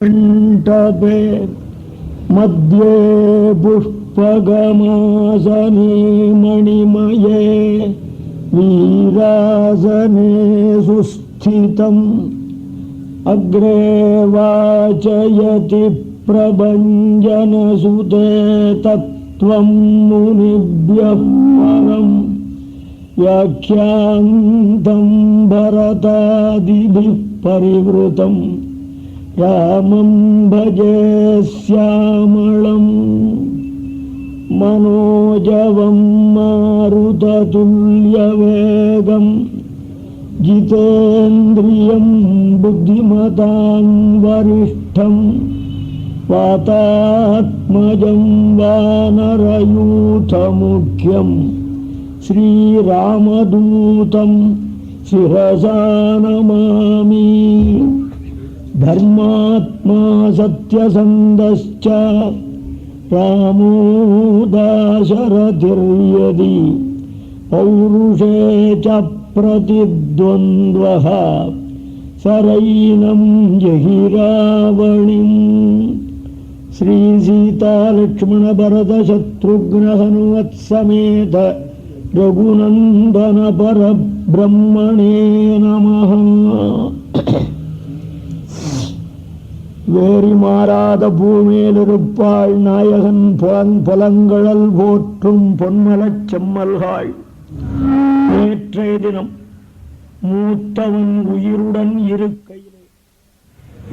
मण्डपे मध्ये पुष्पगमासने मणिमये वीरासने सुस्थितम् अग्रे वाचयति प्रभञ्जनसुते तत्त्वं मुनिभ्यः परम् व्याख्यान्तं भरतादिभिः परिवृतम् रामं भजे श्यामळम् मनोजवं मारुततुल्यवेगम् जितेन्द्रियं बुद्धिमतां वरिष्ठं वातात्मजं वानरयूथमुख्यं श्रीरामदूतं शिरसा नमामि। धर्मात्मा सत्यसन्धश्च रामो दाशरथिर्यदि पौरुषे च प्रतिद्वन्द्वः सरैनं जहि रावणिम्। श्री सीता लक्ष्मण भरत शत्रुघ्न हनुमत्समेत रघुनंदन परब्रह्मणे नमः। வேரி மாறாத பூமேலிருப்பாள் நாயகன் புலங்கழல் போற்றும் பொன்மலச் செம்மல்காள். நேற்றைய தினம் மூத்தவன் உயிருடன் இருக்கையிலே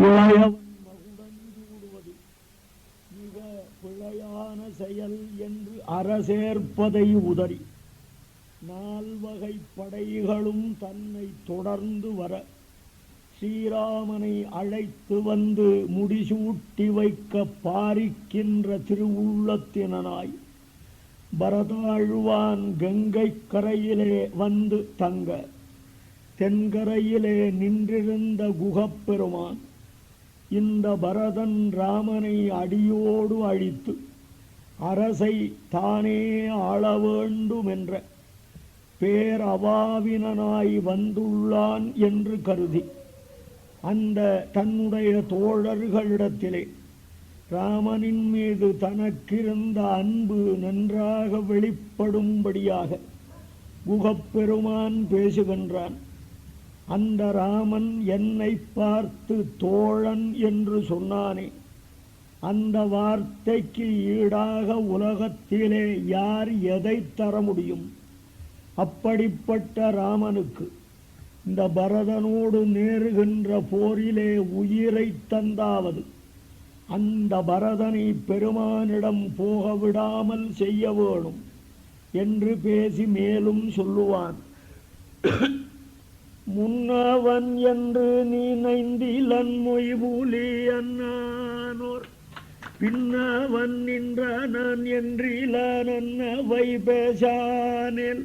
இளையவன் மகுடன் கூடுவது மிக பிழையான செயல் என்று அரசேற்பதை உதறி நால்வகை படைகளும் தன்னை தொடர்ந்து வர ஸ்ரீராமனை அழைத்து வந்து முடிசூட்டி வைக்க பாரிக்கின்ற திருவுள்ளத்தினாய் பரதாழ்வான் கங்கை கரையிலே வந்து தங்க தென்கரையிலே நின்றிருந்த குகப்பெருமான் இந்த பரதன் ராமனை அடியோடு அழித்து அரசை தானே ஆள வேண்டும் என்ற பேரவாவினாய் வந்துள்ளான் என்று கருதி அந்த தன்னுடைய தோழர்களிடத்திலே ராமனின் மீது தனக்கிருந்த அன்பு நன்றாக வெளிப்படும்படியாக குகப்பெருமான் பேசுகின்றான். அந்த ராமன் என்னை பார்த்து தோழன் என்று சொன்னானே, அந்த வார்த்தைக்கு ஈடாக உலகத்திலே யார் எதை தர முடியும்? அப்படிப்பட்ட ராமனுக்கு இந்த பரதனோடு நேருகின்ற போரிலே உயிரை தந்தாவது அந்த பரதனை பெருமானிடம் போக விடாமல் செய்ய வேணும் என்று பேசி மேலும் சொல்லுவான். முன்னவன் என்று நினைந்திலன் மொய்பூலி அண்ணானோர் பின்னவன் நின்ற நான் என்றிலவை பேசானேன்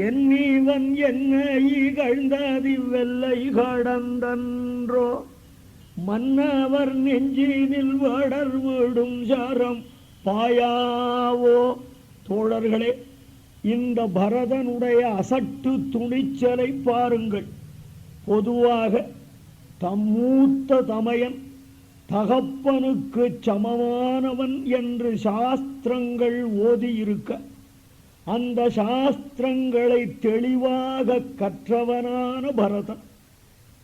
என்னிவன் என்னை இகழ்ந்ததி வெள்ளை கடந்தன்றோ மன்னவர் நெஞ்சினில் வடர் விடும் சாரம் பாயாவோ. தோழர்களே, இந்த பரதனுடைய அசட்டு துணிச்சலை பாருங்கள். பொதுவாக மூத்த தமையன் தகப்பனுக்கு சமமானவன் என்று சாஸ்திரங்கள் ஓதியிருக்க அந்த சாஸ்திரங்களை தெளிவாக கற்றவனான பரதன்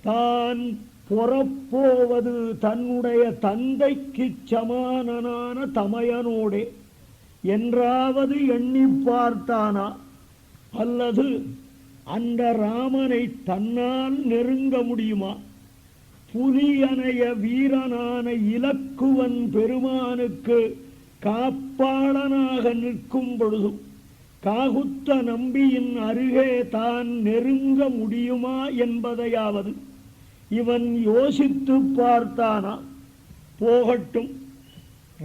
தான் பொறப்போவது தன்னுடைய தந்தைக்கு சமானனான தமையனோடே என்றாவது எண்ணி பார்த்தானா? அல்லது அந்த ராமனை தன்னால் நெருங்க முடியுமா? புலியனைய வீரனான இலக்குவன் பெருமானுக்கு காப்பாளனாக நிற்கும் பொழுதும் காகுத்த நம்பியின் அருகே தான் நெருங்க முடியுமா என்பதையாவது இவன் யோசித்து பார்த்தானா? போகட்டும்,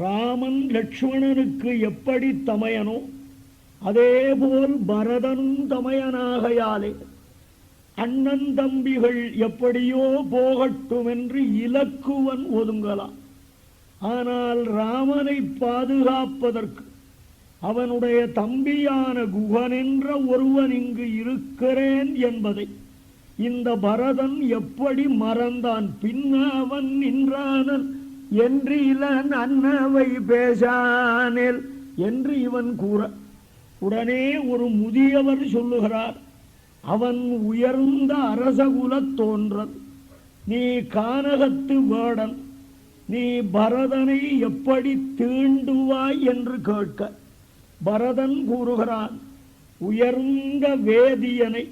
ராமன் லக்ஷ்மணனுக்கு எப்படி தமையனோ அதேபோல் பரதனும் தமையனாகையாலே அண்ணன் தம்பிகள் எப்படியோ போகட்டும் என்று இலக்குவன் ஒதுங்கலாம். ஆனால் ராமனை பாதுகாப்பதற்கு அவனுடைய தம்பியான குகன் என்ற ஒருவன் இங்கு இருக்கிறேன் என்பதை இந்த பரதன் எப்படி மறந்தான்? பின்னவன் நின்றானன் என்றிலன் அன்னவை பேசானேல் என்று இவன் கூற, உடனே ஒரு முதியவர் சொல்லுகிறார், அவன் உயர்ந்த அரசகுலத் தோன்றன், நீ கானகத்து வேடன், நீ பரதனை எப்படி தீண்டுவாய் என்று கேட்க, பரதன் கூறுகிறான், உயர்ந்த வேதியனை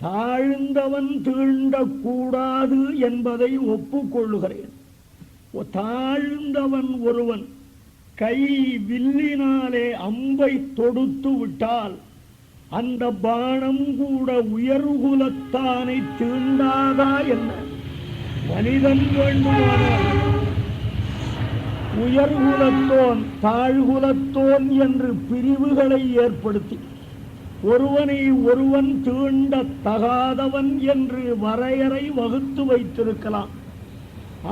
தாழ்ந்தவன் தீண்டக்கூடாது என்பதை ஒப்புக்கொள்ளுகிறேன். தாழ்ந்தவன் ஒருவன் கை வில்லினாலே அம்பை தொடுத்து விட்டால் அந்த பானம் கூட உயர்குலத்தானை தீண்டாதா என்ன? மனிதன் வேண்டுமானால் உயர்குலத்தோன் தாழ்குலத்தோன் என்று பிரிவுகளை ஏற்படுத்தி ஒருவனை ஒருவன் தீண்ட தகாதவன் என்று வரையறை வகுத்து வைத்திருக்கலாம்.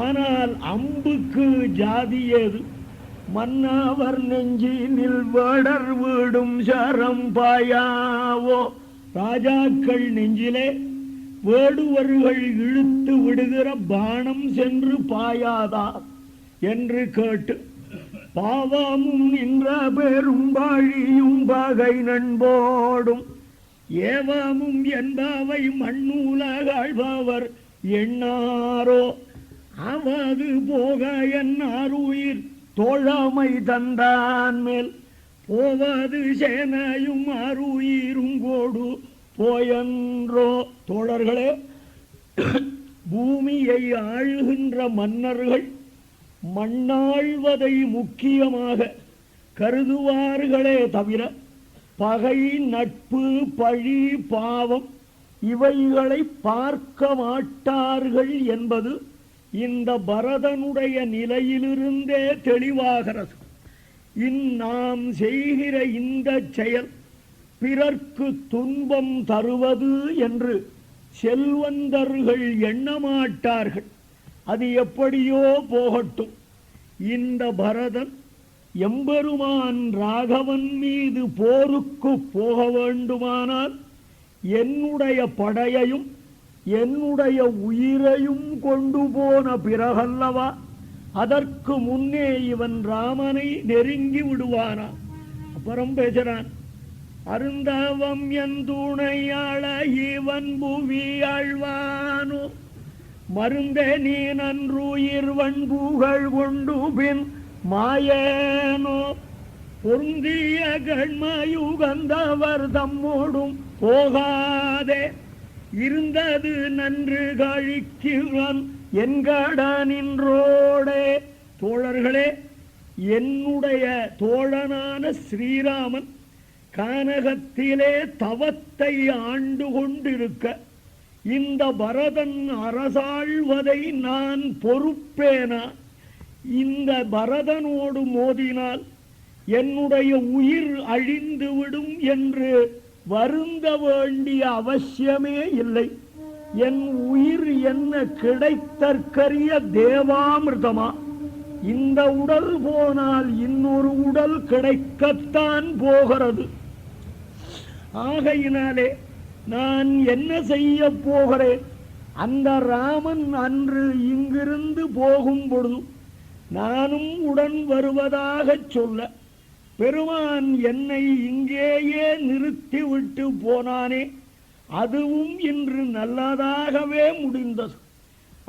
ஆனால் அம்புக்கு ஜாதி ஏது? மன்னவர் நெஞ்சினில் வேடர் வீடும் சரம் பாயாவோ, ராஜாக்கள் நெஞ்சிலே வேடுவர்கள் இழுத்து விடுகிற பானம் சென்று பாயாதா என்று கேட்டு, பாவமும் நின்ற பெரும் பாழியும் பகை நண்போடும் ஏவமும் என்பவை மண்ணுலகாழ்பவர் எண்ணாரோ, அவது போக என்னார் உயிர் தோழமை தந்தான் மேல் போவது சேனையும் அருயிரும் கோடு போயன்றோ. தோழர்களே, பூமியை ஆளுகின்ற மன்னர்கள் மண்ணாழ்வதை முக்கியமாக கருதுவார்களே தவிர பகை, நட்பு, பழி, பாவம் இவைகளை பார்க்க மாட்டார்கள் என்பது இந்த பரதனுடைய நிலையிலிருந்தே தெளிவாகிறது. நாம் செய்கிற இந்த செயல் பிறர்க்கு துன்பம் தருவது என்று செல்வந்தர்கள் எண்ணமாட்டார்கள். அது எப்படியோ போகட்டும். இந்த பரதன் எம்பெருமான் ராகவன் மீது போருக்கு போக வேண்டுமானால் என்னுடைய படையையும் என்னுடைய உயிரையும் கொண்டு போன பிறகல்லவா? அதற்கு முன்னே இவன் ராமனை நெருங்கி விடுவானா? அப்புறம் பேசுறான், அருந்தவம் என் துணையாள இவன் புவி ஆழ்வானோ, மருந்தே நீ நன்றுயிர் வன்புகள் கொண்டு பின் மாயேனோ, பொருந்திய கண்மயுகந்தவர் தம்மோடும் போகாதே, இருந்தது நன்று கழிக்கிறான் என்கட நின்றோடே. தோழர்களே, என்னுடைய தோழனான ஸ்ரீராமன் கானகத்திலே தவத்தை ஆண்டு கொண்டிருக்க இந்த பரதன் அரசாழ்வதை நான் பொறுப்பேனா? இந்த பரதனோடு மோதினால் என்னுடைய உயிர் அழிந்துவிடும் என்று வருந்த வேண்டிய அவசியமே இல்லை. என் உயிர் என்ன கிடைத்தற்கரிய தேவாமிர்தமா? இந்த உடல் போனால் இன்னொரு உடல் கிடைக்கத்தான் போகிறது. ஆகையினாலே நான் என்ன செய்ய போகிறேன்? அந்த ராமன் அன்று இங்கிருந்து போகும் பொழுது நானும் உடன் வருவதாக சொல்ல பெருமான் என்னை இங்கேயே நிறுத்திவிட்டு போனானே, அதுவும் இன்று நல்லதாகவே முடிந்தது.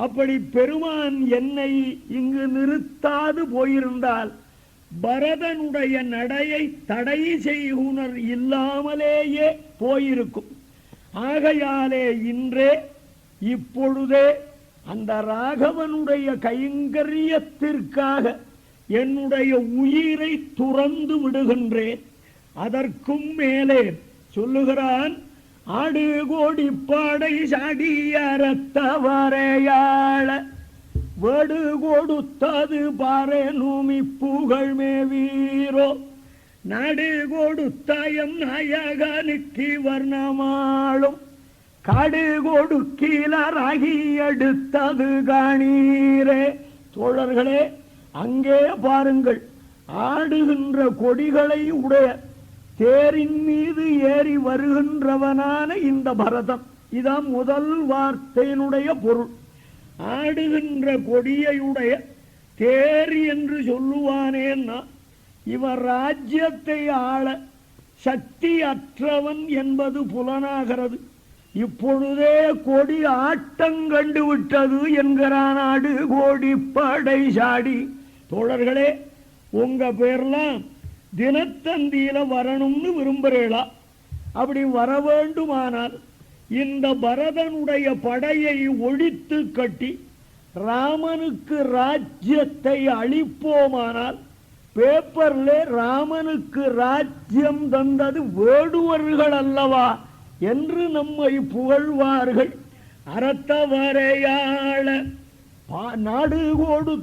அப்படி பெருமான் என்னை இங்கு நிறுத்தாது போயிருந்தால் பரதனுடைய நடையை தடை செய்குனர் இல்லாமலேயே போயிருக்கும். ஆகையாலே இன்றே இப்பொழுதே அந்த ராகவனுடைய கைங்கரியத்திற்காக என்னுடைய உயிரை துறந்து விடுகின்றேன். அதற்கும் மேலே சொல்லுகிறான், ஆடு கோடி பாடை சாடியறத்த வரையாள வேடு கொடுத்தது பாரே நூமி புகழ் மேவீரோ, நாடு கொடுத்தயம் நாயகனுக்கு வர்ணமாளும் காடு கொடுக்கீழராகி எடுத்தது காணீரே. தோழர்களே, அங்கே பாருங்கள், ஆடுகின்ற கொடிகளை உடைய தேரின் மீது ஏறி வருகின்றவனான இந்த பரதன் இதான் முதல் வார்த்தையினுடைய பொருள். ஆடுகின்ற கொடியையுடைய தேர் என்று சொல்லுவானேன்னா இவர் ராஜ்யத்தை ஆள சக்தி அற்றவன் என்பது புலனாகிறது. இப்பொழுதே கொடி ஆட்டங்கண்டு விட்டது என்கிறான் ஆடு கோடி படை சாடி. தோழர்களே, உங்க பேர்லாம் தினத்தந்தியில வரணும்னு விரும்புகிறீளா? அப்படி வர வேண்டுமானால் இந்த பரதனுடைய படையை ஒழித்து கட்டி ராமனுக்கு ராஜ்யத்தை அளிப்போமானால் பேப்பர்ல ராமனுக்கு ராஜ்யம் தந்தது வேடுவர்கள் அல்லவா என்று நம்மை புகழ்வார்கள். அறத்தவரையாள நாடு கோடு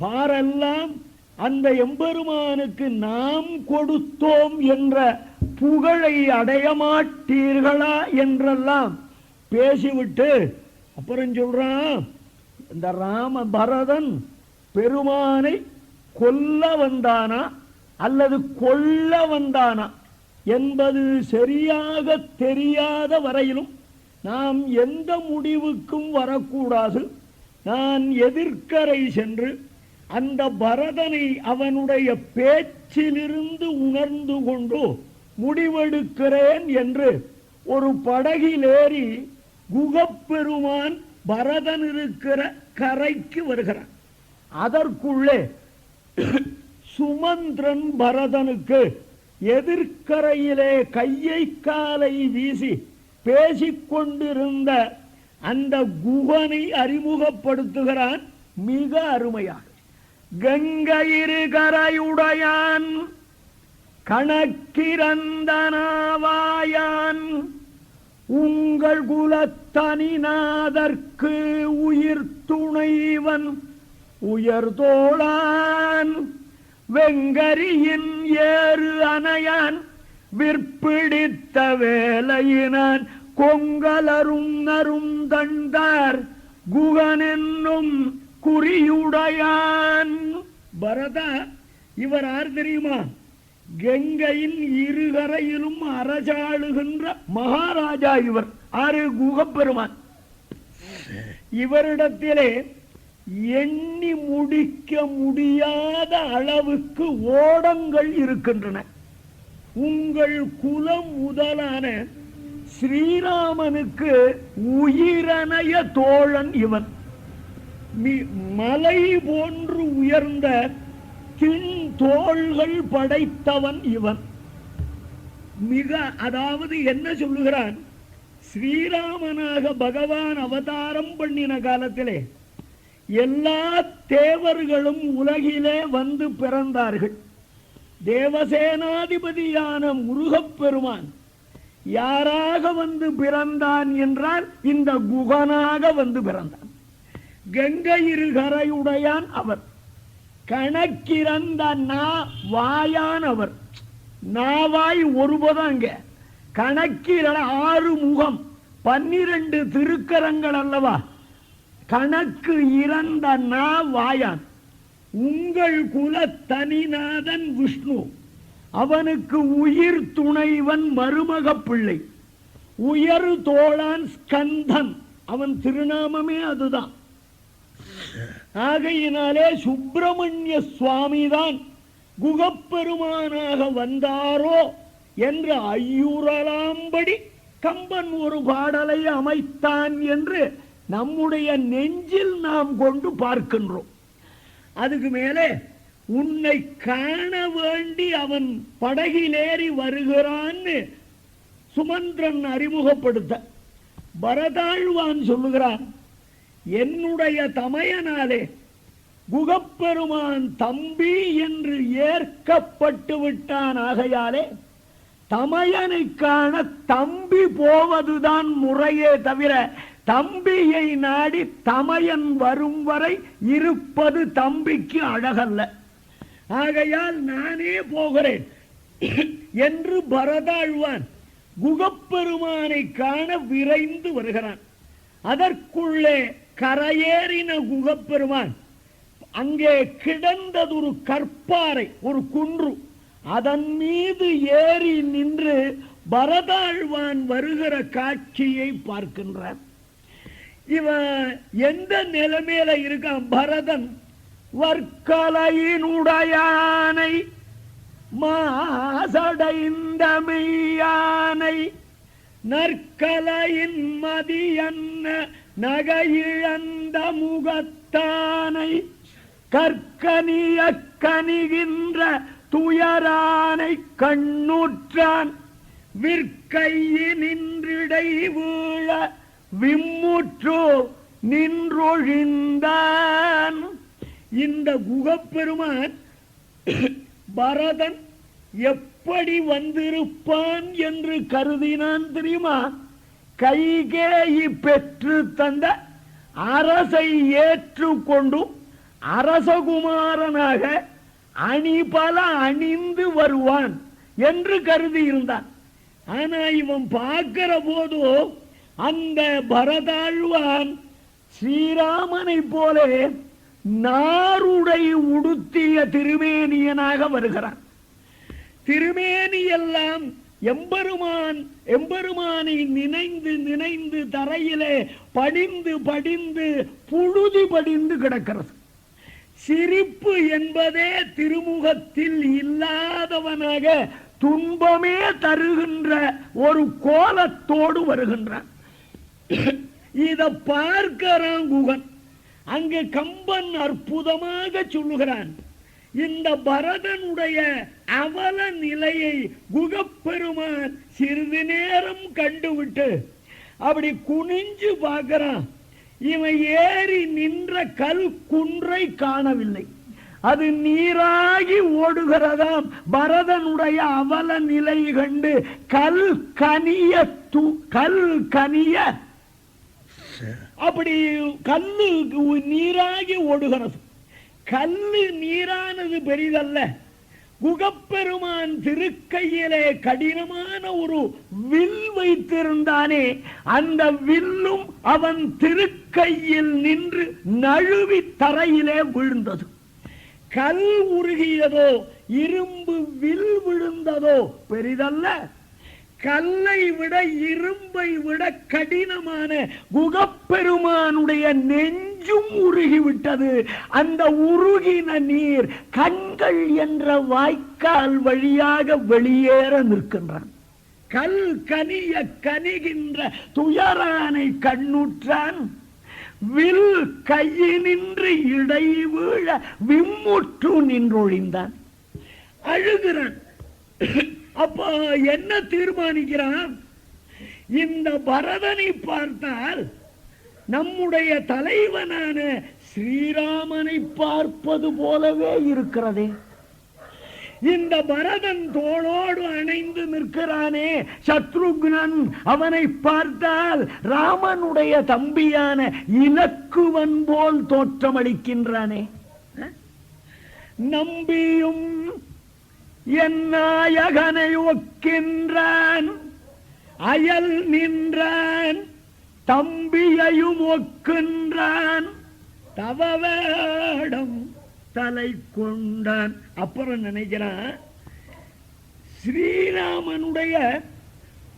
பாரெல்லாம் அந்த எம்பெருமானுக்கு நாம் கொடுத்தோம் என்ற புகழை அடைய மாட்டீர்களா என்றெல்லாம் பேசிவிட்டு அப்புறம் சொல்றான், இந்த பரதன் பெருமானை கொல்ல வந்தானா அல்லது கொல்ல வந்தானா என்பது சரியாக தெரியாத வரையிலும் நாம் எந்த முடிவுக்கும் வரக்கூடாது. நான் எதிர்க்கரை சென்று அந்த பரதனை அவனுடைய பேச்சிலிருந்து உணர்ந்து கொண்டு முடிவெடுக்கிறேன் என்று ஒரு படகிலேறி குகப்பெருமான் பரதன் இருக்கிற கரைக்கு வருகிறான். அதற்குள்ளே சுமந்திரன் பரதனுக்கு எதிர்க்கரையிலே கையை காலை வீசி பேசிக்கொண்டிருந்த அந்த குகனை அறிமுகப்படுத்துகிறான் மிக அருமையாக. கங்கையிரு கரையுடையான் கணக்கிறந்தனாவாயான் உங்கள் குலத்தனிநாதற்கு உயிர் துணைவன் உயர்தோளான் வெங்கரியின் ஏறு அணையான் விற்பிடித்த வேலையினான் கொங்கலரும் நரும் தண்டார் குகனென்னும் குறியுடையான். பரதா, இவர் யார் தெரியுமா? கங்கையின் இருகரையிலும் அரசாளுகின்ற மகாராஜா இவர். ஆறு குகப்பெருமான். இவரிடத்திலே எண்ணி முடிக்க முடியாத அளவுக்கு ஓடங்கள் இருக்கின்றன. உங்கள் குலம் முதலான ஸ்ரீராமனுக்கு உயிரணைய தோழன் இவன். மலை போன்று உயர்ந்த தின் தோள்கள் படைத்தவன் இவன். மிக அதாவது என்ன சொல்லுகிறான், ஸ்ரீராமனாக பகவான் அவதாரம் பண்ணின காலத்திலே எல்லா தேவர்களும் உலகிலே வந்து பிறந்தார்கள். தேவசேனாதிபதியான முருகப்பெருமான் யாராக வந்து பிறந்தான் என்றால் இந்த குகனாக வந்து பிறந்தான். கங்கையிரு கரையுடையான் அவர். கணக்கிறந்த வாயான் அவர். நாவாய் ஒருபதாங்க. கணக்கிற 6 முகம் 12 திருக்கரங்கள் அல்லவா. கணக்கு இறந்த வாயான். உங்கள் குல தனிநாதன் விஷ்ணு. அவனுக்கு உயிர் துணைவன் மருமக பிள்ளை. உயர் தோளான் ஸ்கந்தன். அவன் திருநாமமே அதுதான். ஆகையினாலே சுப்பிரமணிய சுவாமிதான் குகப்பெருமானாக வந்தாரோ என்று ஐயுறலாம்படி கம்பன் ஒரு பாடலை அமைத்தான் என்று நம்முடைய நெஞ்சில் நாம் கொண்டு பார்க்கின்றோம். அதுக்கு மேலே உன்னை காண வேண்டி அவன் படகிலேறி வருகிறான்னு சுமந்திரன் அறிமுகப்படுத்த பரதாழ்வான் சொல்லுகிறான், என்னுடைய தமையனாலே குகப்பெருமான் தம்பி என்று ஏற்கப்பட்டு விட்டான். ஆகையாலே தமையனை காண தம்பி போவதுதான் முறையே தவிர தம்பியை நாடி தமையன் வரும் வரை இருப்பது தம்பிக்கு அழகல்ல. ஆகையால் நானே போகிறேன் என்று பரதாழ்வான் குகப்பெருமானை காண விரைந்து வருகிறான். அதற்குள்ளே கரையேறின குகப்பெருமான் அங்கே கிடந்தது ஒரு கற்பாறை, ஒரு குன்று. அதன் மீது ஏறி நின்று பரதாழ்வான் வருகிற காட்சியை பார்க்கின்றார். இவன் எந்த நிலைமையில இருக்கான்? பரதன் வர்க்கலையினுடையானை மாசடைந்த மெய்யானை நற்கலையின் மதியன்ன நகையிழந்த முகத்தானை கற்கனிய கனிகின்ற துயரானை கண்ணுற்றான் விற்கையினின்றிடை வீழ விம்முற்றோ நின்றொழிந்தான். இந்த குகப்பெருமான் பரதன் எப்படி வந்திருப்பான் என்று கருதினான் தெரியுமா? கைகேயி பெற்று தந்த அரசை ஏற்றுக்கொண்டு அரசகுமாரனாக அணிபல அணிந்து வருவான் என்று கருதி இருந்தான். ஆனா இவன் பார்க்கிற போது அந்த பரதாழ்வான் ஸ்ரீராமனை போல நாருடை உடுத்திய திருமேனியனாக வருகிறான். திருமேனி எல்லாம் எம்பெருமானை நினைந்து நினைந்து தரையிலே படிந்து படிந்து புழுதி படிந்து கிடக்கிறது. சிரிப்பு என்பதே திருமுகத்தில் இல்லாதவனாக துன்பமே தருகின்ற ஒரு கோலத்தோடு வருகின்றான். இத பார்க்கிறான் குகன். அங்கு கம்பன் அற்புதமாக சொல்லுகிறான். இந்த பரதனுடைய அவல நிலையை குகப்பெருமான் சிறிது நேரம் கண்டுவிட்டு அப்படி குனிஞ்சு பார்க்கிறான். இவன் ஏறி நின்ற கல் குன்றை காணவில்லை. அது நீராகி ஓடுகிறதாம். பரதனுடைய அவல நிலை கண்டு கல் கனிய அப்படி கல்லு நீராகி ஓடுகிறது. கல்லு நீரானது பெரிதல்ல. குகப்பெருமான் திருக்கையிலே கடினமான ஒரு வில் வைத்திருந்தானே, அந்த வில்லும் அவன் திருக்கையில் நின்று நழுவி தரையிலே விழுந்தது. கல் உருகியதோ இரும்பு வில் விழுந்ததோ பெரிதல்ல. கல்லை விட இரும்பை விட கடினமான குகப்பெருமானுடைய நெஞ்சும் உருகிவிட்டது. அந்த உருகின நீர் கண்கள் என்ற வாய்க்கால் வழியாக வெளியேற நிற்கின்றான். கல் கனிய கனிகின்ற துயரானை கண்ணுற்றான். வில் கையினின்று இடை வீழ விம்முற்று நின்றொழிந்தான். அழுகிறான். அப்ப என்ன தீர்மானிக்கிறான்? இந்த பரதனை பார்த்தால் நம்முடைய தலைவனான ஸ்ரீராமனை பார்ப்பது போலவே இருக்கிறதே. இந்த பரதன் தோளோடு அணைந்து நிற்கிறானே சத்ருக்னன், அவனை பார்த்தால் ராமனுடைய தம்பியான இலக்குவன் போல் தோற்றமளிக்கின்றானே. நம்பியும் என் நாயகனை ஒக்கின்றான், அயல் நின்றான், தம்பியையும் ஒக்கின்றான், தவவேடம் தலை கொண்டான். அப்புறம் நினைக்கிறான், ஸ்ரீராமனுடைய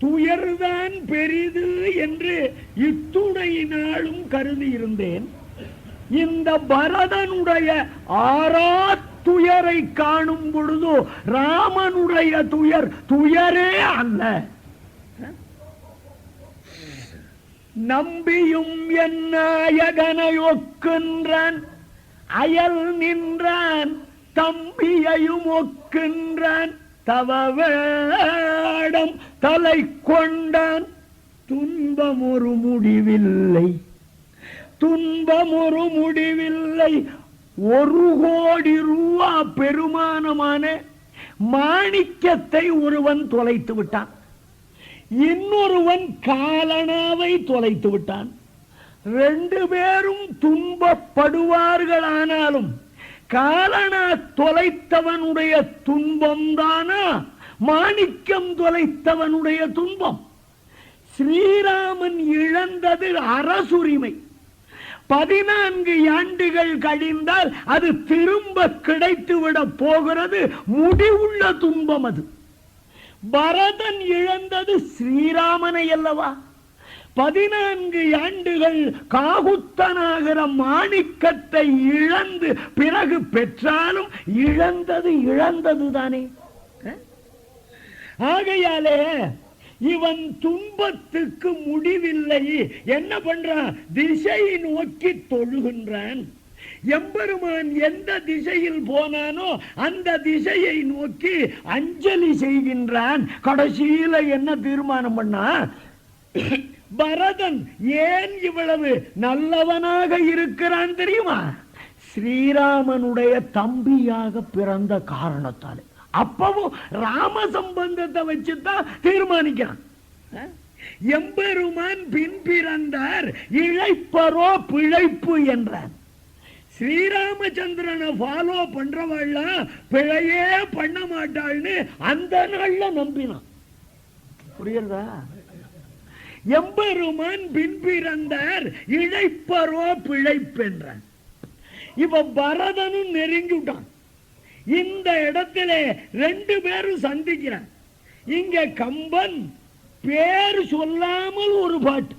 துயர்தான் பெரிது என்று இத்துணை நாளும் கருதி இருந்தேன். இந்த பரதனுடைய துயரை காணும் பொழுது ராமனுடைய துயரே அல்ல. நம்பியும் என் நாயகனை ஒக்கின்றான், அயல் நின்றான், தம்பியையும் ஒக்கின்றான், தவவேடம் தலை கொண்டான். துன்பம் ஒரு முடிவில்லை, துன்பம் ஒரு முடிவில்லை. 1 கோடி ரூபா பெருமானமான மாணிக்கத்தை ஒருவன் தொலைத்து விட்டான், இன்னொருவன் காலனாவை தொலைத்து விட்டான். 2 பேரும் துன்பப்படுவார்களானாலும் காலனா தொலைத்தவனுடைய துன்பம் தானா மாணிக்கம் தொலைத்தவனுடைய துன்பம்? ஸ்ரீராமன் இழந்தது அரசுரிமை. 14 ஆண்டுகள் கழிந்தால் அது திரும்ப கிடைத்துவிட போகிறது. முடிவுள்ள துன்பம் அது. பரதன் இழந்தது ஸ்ரீராமனை அல்லவா? 14 ஆண்டுகள் காகுத்தனாகிற மாணிக்கத்தை இழந்து பிறகு பெற்றாலும் இழந்தது தானே. ஆகையாலே இவன் துன்பத்துக்கு முடிவில்லை. என்ன பண்றான்? திசையை நோக்கி தொழுகின்றான். எம்பெருமான் எந்த திசையில் போனானோ அந்த திசையை நோக்கி அஞ்சலி செய்கின்றான். கடைசியில என்ன தீர்மானம் பண்ணா? பரதன் ஏன் இவ்வளவு நல்லவனாக இருக்கிறான் தெரியுமா? ஸ்ரீராமனுடைய தம்பியாக பிறந்த காரணத்தால். அப்பவும் ராம சம்பந்தத்தை வச்சுதான் தீர்மானிக்கிறான். எம்பெருமான் பின் பிறந்தார், இழைப்பரோ பிழைப்பு என்றான். ஸ்ரீராமச்சந்திரனை ஃபாலோ பண்றவாள் பிழையே பண்ண மாட்டாள்னு அந்த நாள்ல நம்பினான். புரியுதா? எம்பெருமான் பின் பிறந்தார், இழைப்பரோ பிழைப்பென்றான். இப்ப பரதனும் நெருங்கிவிட்டான். இந்த இடத்துல 2 பேரும் சந்திக்கிறான். இங்க கம்பன் பேர் சொல்லாமல் ஒரு பாட்டு.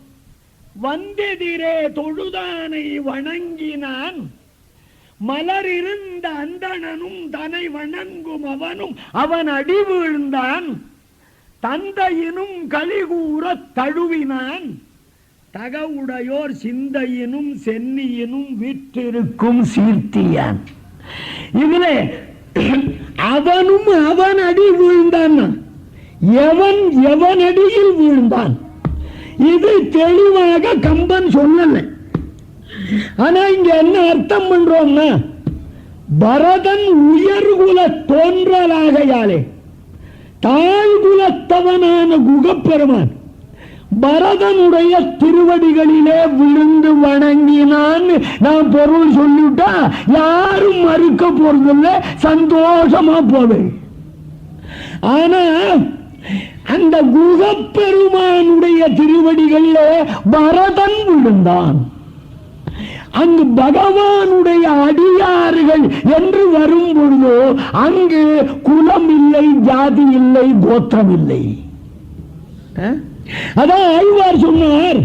வந்தெதிரே தொழுதானை வணங்கினான், மலர் இருந்த அந்தணனும் தனை வணங்கும் அவனும் அவன் அடி வீழ்ந்தான், தந்தையினும் கலிகூற தழுவினான், தகவுடையோர் சிந்தையினும் சென்னியினும் விற்றிருக்கும் சீர்த்தியான். இதிலே அவனும் அவன் அடி வீழ்ந்தான். எவன் அடியில் வீழ்ந்தான் இது தெளிவாக கம்பன் சொல்லல. ஆனா இங்க என்ன அர்த்தம் பண்றோம்னா, பரதன் உயர்குல தோன்றலாகையாலே தாழ்குலத்தவனான குகப்பெருமான் பரதனுடைய திருவடிகளிலே விழுந்து வணங்கினான். நான் பொருள் சொல்லிவிட்டா யாரும் மறுக்க போறதில்லை, சந்தோஷமா போவே. ஆனா அந்த குகப்பெருமானுடைய திருவடிகளிலே பரதன் விழுந்தான். அங்கு பகவானுடைய அடியார்கள் என்று வரும் பொழுது அங்கு குலம் இல்லை, ஜாதி இல்லை, கோத்திரம் இல்லை. அதான் ஆழ்வார் சொன்னார்,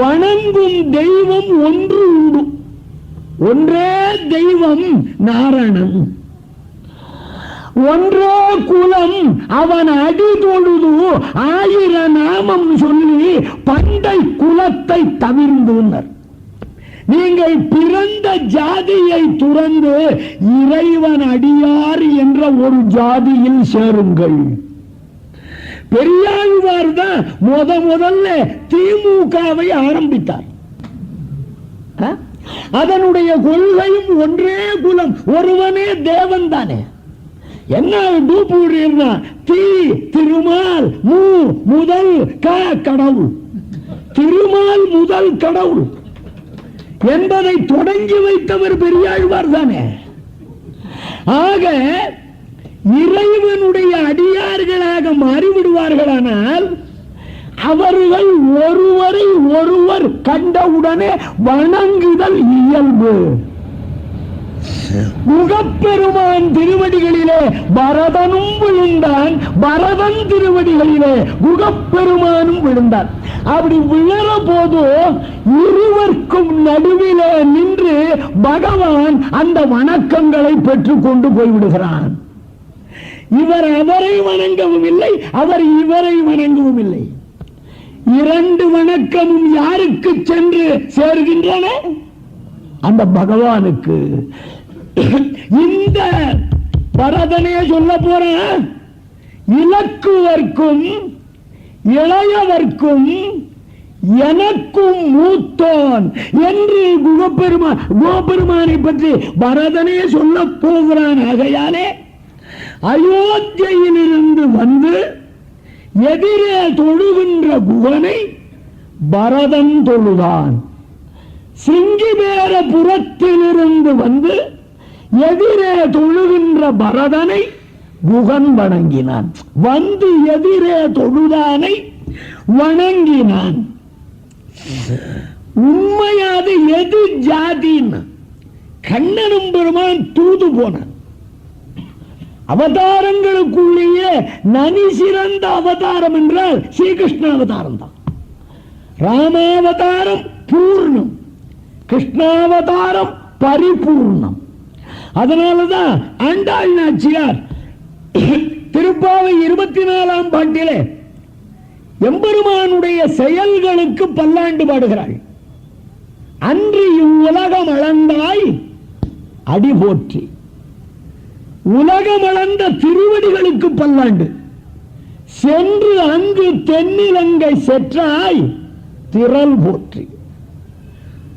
வணங்கும் தெய்வம் ஒன்று உண்டு, ஒன்றே தெய்வம் நாரணன், ஒன்றே குலம் அவன் அடி தொழுது 1000 நாமம் சொல்லி பண்டை குலத்தை தவிர்ந்தனர். நீங்கள் பிறந்த ஜாதியை துறந்து இறைவன் அடியார் என்ற ஒரு ஜாதியில் சேருங்கள். பெரியாழ்வார் தான் முதல்ல திமுகவை ஆரம்பித்தார். அதனுடைய கொள்கையும் ஒன்றே குலம், ஒருவனே தேவன் தானே. என்ன டூப்புனா தீ திருமால் முதல் கடவுள், திருமால் முதல் கடவுள் என்பதை தொடங்கி வைத்தவர் பெரியாழ்வார் தானே. ஆக இறைவனுடைய அடியார்களாக மாறிவிடுவார்களானால் அவர்கள் ஒருவரை ஒருவர் கண்டவுடனே வணங்குதல் இயல்பு. குகப்பெருமான் திருவடிகளிலே பரதனும் விழுந்தான், பரதன் திருவடிகளிலே குகப்பெருமானும் விழுந்தான். அப்படி விழற போது இருவருக்கும் நடுவிலே நின்று பகவான் அந்த வணக்கங்களை பெற்றுக் கொண்டு போய்விடுகிறான். இவர் அவரை வணங்கவும் இல்லை, அவர் இவரை வணங்கவும் இல்லை. 2 வணக்கமும் யாருக்கு சென்று சேர்கின்றன? அந்த பகவானுக்கு. இந்த பரதனே சொல்ல போற, இலக்குவர்க்கும் இளையவர்க்கும் எனக்கும் மூத்தோன் என்று கோபெருமானை பற்றி பரதனே சொல்ல போகிறான். ஆகையாலே அயோத்தியிலிருந்து வந்து எதிரே தொழுகின்ற குகனை பரதன் தொழுதான். சிங்கிபேரபுரத்திலிருந்து வந்து எதிரே தொழுகின்ற பரதனை குகன் வணங்கினான். வந்து எதிரே தொழுதானை வணங்கினான். உண்மையாது எது ஜாதின்னு கண்ணனும் பெருமான் தூது போனான். அவதாரங்களுக்குள்ளேயே நனி சிறந்த அவதாரம் என்றால் ஸ்ரீகிருஷ்ண அவதாரம் தான். ராமாவதாரம் பூர்ணம், கிருஷ்ணாவதாரம் பரிபூர்ணம். அதனாலதான் ஆண்டாள் நாச்சியார் திருப்பாவை 24ஆம் பாட்டிலே எம்பெருமானுடைய செயல்களுக்கு பல்லாண்டு பாடுகிறாள். அன்று இவ்வுலகம் அளந்தாய் அடி போற்றி, உலகம் அளந்த திருவடிகளுக்கு பல்லாண்டு. சென்று அங்கு தென்னிலங்கை செற்றாய் திரள் போற்றி,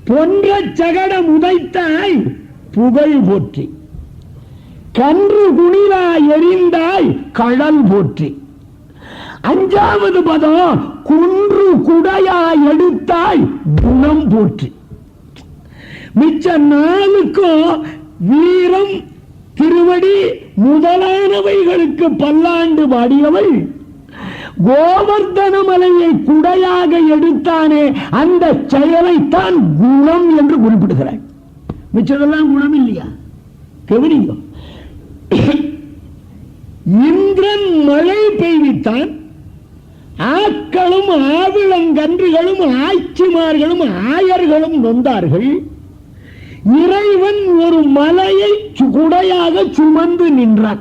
பொன்ற சகடம் உதைத்தாய் புகழ் போற்றி, கன்று குணிலாய் எரிந்தாய் கடல் போற்றி. 5வது பதம் குன்று குடையாய் எடுத்தாய் குணம் போற்றி. மிச்ச 4க்கும் வீரம் திருவடி முதலானவைகளுக்கு பல்லாண்டு பாடியவள் கோவர்தன மலையை குடையாக எடுத்தானே அந்த செயலைத்தான் குணம் என்று குறிப்பிடுகிறாள். மிச்சதெல்லாம் குணம் இல்லையா? கவனிங்க. இந்திரன் மழை பெய்வித்தான், ஆக்களும் ஆவிளங்கன்றுகளும் ஆட்சிமார்களும் ஆயர்களும் நொந்தார்கள். இறைவன் ஒரு மலையை குடையாக சுமந்து நின்றான்.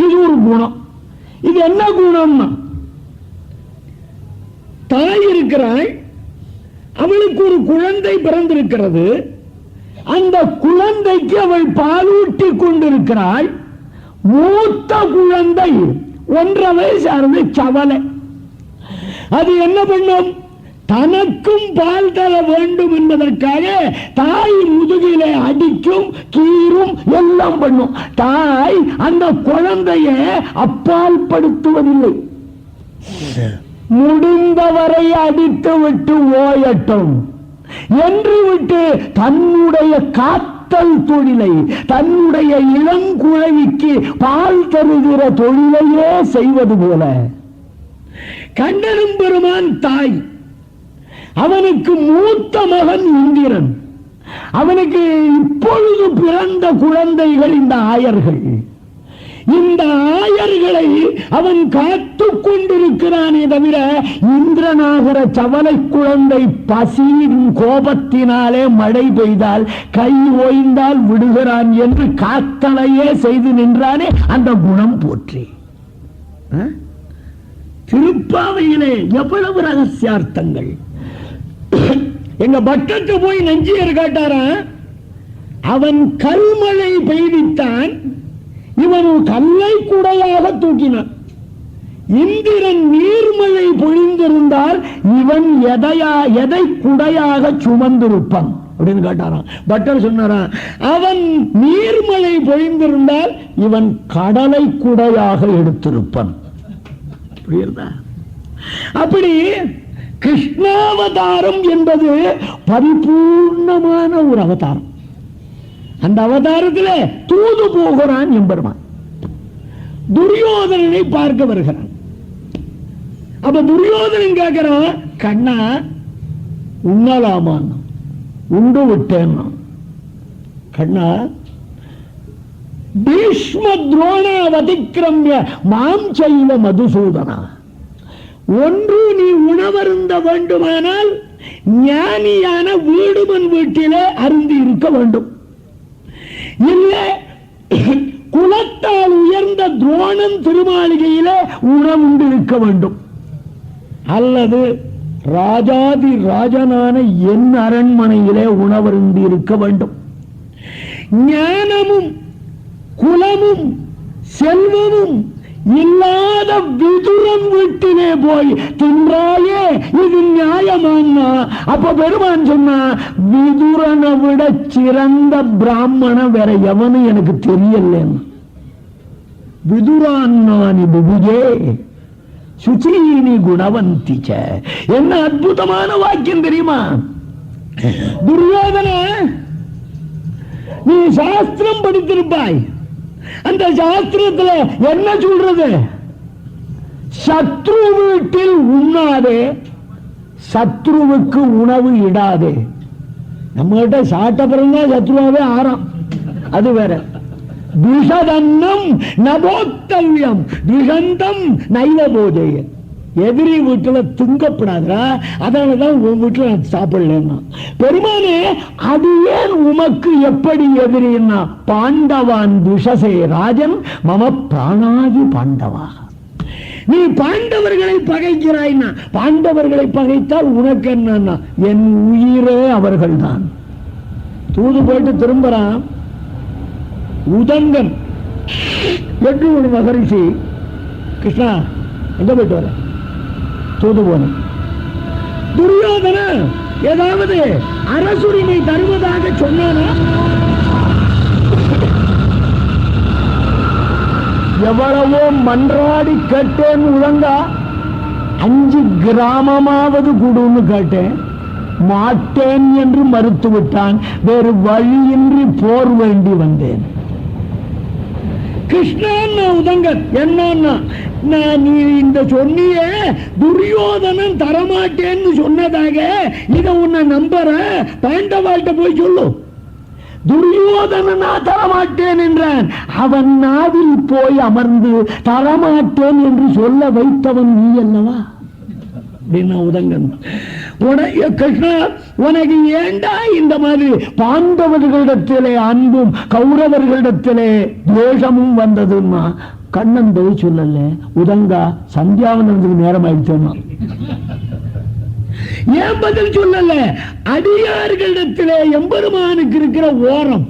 இது ஒரு குணம். இது என்ன குணம்னா, தாய் இருக்கிறாள், அவளுக்கு ஒரு குழந்தை பிறந்திருக்கிறது. அந்த குழந்தைக்கு அவள் பாலூட்டி கொண்டிருக்கிறாள். மூத்த குழந்தை 1.5 வயசானது சவலை. அது என்ன பண்ணும்? தனக்கும் பால் தர வேண்டும் என்பதற்காக தாய் முதுகிலே அடிக்கும், கீரும், எல்லாம் பண்ணும். தாய் அந்த குழந்தையை அப்பால் படுத்துவதில்லை. முடிந்தவரை அடித்து விட்டு ஓயட்டும் என்று விட்டு தன்னுடைய காத்தல் தொழிலை, தன்னுடைய இளங்குழவிக்கு பால் தருகிற தொழிலையே செய்வது போல கண்ணனும் பெருமான் தாய். அவனுக்கு மூத்த மகன் இந்திரன். அவனுக்கு இப்பொழுது பிறந்த குழந்தைகள் இந்த ஆயர்கள். இந்த ஆயர்களை அவன் காத்துக் கொண்டிருக்கிறானே தவிர இந்திரனாகிற சவலை குழந்தை பசியின் கோபத்தினாலே மழை பெய்தால் கை ஓய்ந்தால் விடுகிறான் என்று காத்தலையே செய்து நின்றானே அந்த குணம் போற்றி. திருப்பாவையிலே எவ்வளவு ரகசியார்த்தங்கள்! எங்க பட்டத்து போய் நஞ்சியர் கேட்டாரா, அவன் கல்மழை பெய்வித்தான், இவன் கல்லை குடையாக தூக்கினான். இந்திரன் நீர்மழை பொழிந்திருந்தால் இவன் எதை குடையாக சுமந்திருப்பான் அப்படின்னு கேட்டாராம். பட்டர் சொன்னாராம், அவன் நீர்மழை பொழிந்திருந்தால் இவன் கடலை குடையாக எடுத்திருப்பான். புரியுதா? அப்படி கிருஷ்ணாவதாரம் என்பது பரிபூர்ணமான ஒரு அவதாரம். அந்த அவதாரத்தில் தூது போகிறான் எம்பெருமான். துரியோதனனை பார்க்க வருகிறான். அப்ப துரியோதனன் கேட்கிறான், கண்ணா உண்ணலாமான்? உண்டு விட்டேன். கண்ணா, பீஷ்ம துரோணாவதிக்கிரமிய மாம் செய்வ மதுசூதனா, ஒன்று நீ உணவருந்த வேண்டுமானால் ஞானியான வீடுமன் வீட்டிலே அருந்தி இருக்க வேண்டும். இல்லை குலத்தால் உயர்ந்த துரோணன் திருமாளிகையிலே உணவுண்டு இருக்க வேண்டும். அல்லது ராஜாதி ராஜனான என் அரண்மனையிலே உணவருந்தி இருக்க வேண்டும். ஞானமும் குலமும் செல்வமும் இல்லாத விதுரன் வீட்டிலே போய் தின்றாயே, இது நியாயமானா? அப்ப பெருமான் சொன்னா, விதுரனை விட சிறந்த பிராமண வேற எவனும் எனக்கு தெரியல. விதுரான்னானி புபுஜே சுச்சீனி குணவந்திச்ச. என்ன அற்புதமான வாக்கியம் தெரியுமா? துரியோதன, நீ சாஸ்திரம் படித்திருப்பாய். அந்த சாஸ்திரத்துல என்ன சொல்றது? சத்ரு வீட்டில் உண்ணாதே, சத்ருவுக்கு உணவு இடாதே. நம்ம கிட்ட சாட்ட பிறந்தா சத்ருவாவே ஆறாம், அது வேற. துஷதன்னம் நபோக்தவ்யம் துஷந்தம் நைவ போஜய. எதிரி வீட்டுல திங்கப்படாதா, அதனாலதான் உன் வீட்டுல சாப்பிடலன்னா. பெருமானே அது ஏன் உமக்கு எப்படி எதிரின்னா, பாண்டவான் துஷசே ராஜன் மம பிராணாதி பாண்டவா. நீ பாண்டவர்களை பகைக்கிறாய்னா, பாண்டவர்களை பகைத்தால் உனக்கு என்னன்னா, என் உயிரே அவர்கள் தான். தூது போயிட்டு திரும்புறான் உதங்கன் என்று ஒரு மகரிஷி. கிருஷ்ணா எங்க போயிட்டு வர? தூது போன. துரியோதன ஏதாவது அரசுரிமை தருவதாக சொன்னானா? எவ்வளவோ மன்றாடி கேட்டேன் உலங்கா, 5 கிராமமாவது கொடுன்னு கேட்டேன், மாட்டேன் என்று மறுத்து விட்டான். வேறு வழியின்றி போர் வேண்டி வந்தேன். கிருஷ்ணன் உதங்கன் என்னன்னா, நீ இந்த சொன்னியே துரியோதனன் தரமாட்டேன்னு சொன்னதாக, இத உன்னை நம்புற, பாண்டவாள்கிட்ட போய் சொல்லு. துரியோதனா தரமாட்டேன் என்றான். அவன் நாவில் போய் அமர்ந்து தரமாட்டேன் என்று சொல்ல வைத்தவன் நீ அல்லவா அப்படின்னா உதங்கன். கிருஷ்ணா உனக்கு ஏண்டா இந்த மாதிரி பாண்டவர்களிடத்திலே அன்பும் கௌரவர்களிடத்திலே துவேஷமும் வந்ததுன்னா கண்ணன் போய் சொல்லல. உதங்கா சந்தியாவனத்துக்கு நேரம் ஆயிடுச்சோன்னா ஏன் பதில் சொல்லல? அடியார்களிடத்திலே எம்பெருமானுக்கு இருக்கிற ஓரம்,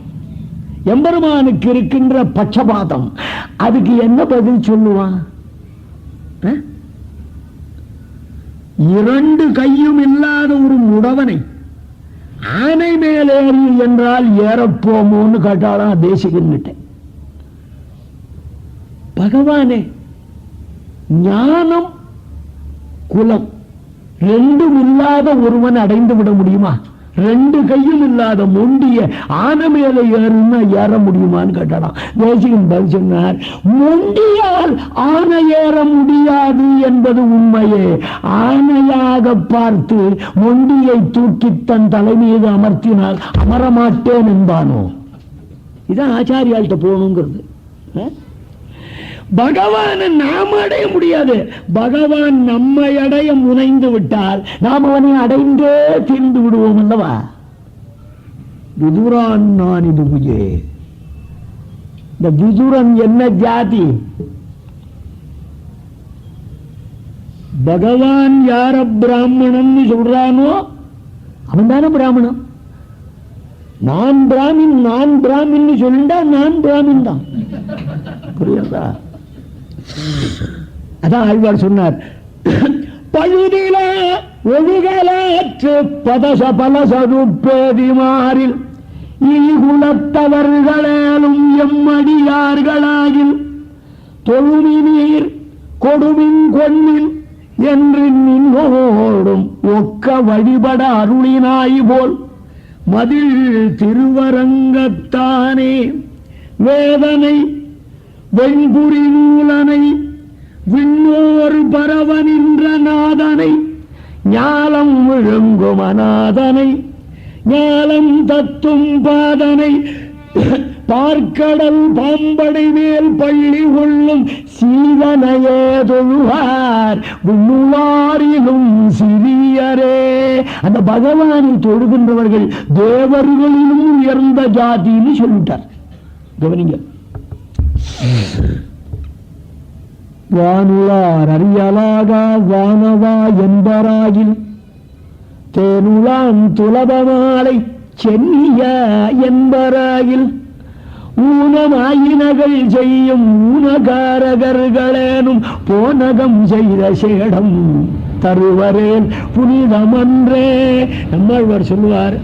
எம்பெருமானுக்கு இருக்கின்ற பட்சபாதம், அதுக்கு என்ன பதில் சொல்லுவான்? 2 கையும் இல்லாத ஒரு முடவனை ஆனை மேலேறி என்றால் ஏறப்போமோன்னு கேட்டாலும் தேசிகன்கிட்ட. பகவானே, ஞானம் குலம் 2ம் இல்லாத ஒருவன் அடைந்து விட முடியுமா? 2 கையும் இல்லாத மொண்டிய ஆனை மேல ஏறுன்னா ஏற முடியுமான்னு கேட்டாலாம். தேசிகன் பதில் சொன்னார், மொண்டியால் ஆனை ஏற முடியாது என்பது உண்மையே. ஆனையாக பார்த்து மொண்டியை தூக்கி தன் தலை மீது அமர்த்தினால் அமரமாட்டேன் என்பானோ? இதான் ஆச்சாரியால்கிட்ட போகணுங்கிறது. பகவானை நாம் அடைய முடியாது. பகவான் நம்மை அடைய முனைந்து விட்டால் நாம் அவனை அடைந்தே தீர்ந்து விடுவோம் அல்லவா? விதுரான் நான் இது புஜே. இந்த விதுரன் என்ன ஜாதி? பகவான் யார பிராமணன் சொல்றானோ அவன் தானே பிராமணன். நான் பிராமின் நான் பிராமின் சொல்லிண்டா நான் பிராமின் தான். புரியுதா? அதான் ஆழ்வார் சொன்னார், பழுதில ஒழுகலாற்று பதச பலசருப்பேதிமாறில் இகுலத்தவர்களாலும் எம்மடியார்களாகில் தொழுமினீர் கொடுமின் கொன்னின் என்று நின்னோடும் ஒக்க வழிபட அருளினாய் போல் மதில் திருவரங்கத்தானே வேதனை வெண்புரி நூலனை விண்ணோர் பரவ நின்ற நாதனை ஞாலம் விழுங்கும் அநாதனை ஞாலம் தத்தும் பாதனை பார்க்கடல் பாம்படை மேல் பள்ளி கொள்ளும் சீவனையே தொழுவார் விண்ணுவாரிலும் சிறியரே. அந்த பகவானை தொழுகின்றவர்கள் தேவர்களிலும் உயர்ந்த ஜாதின்னு சொல்லிட்டார். கவனிங்க. வானுளார் அறியலாக வானவா என்பராகில் தேனுளான் துலபமாலை சென்னிய என்பராகில் ஊனமாயினகள் செய்யும் ஊனகாரகர்களேனும் போனகம் செய்த சேடம் தருவரேன் புனிதமன்றே. நம்மாழ்வார் சொல்லுவார்,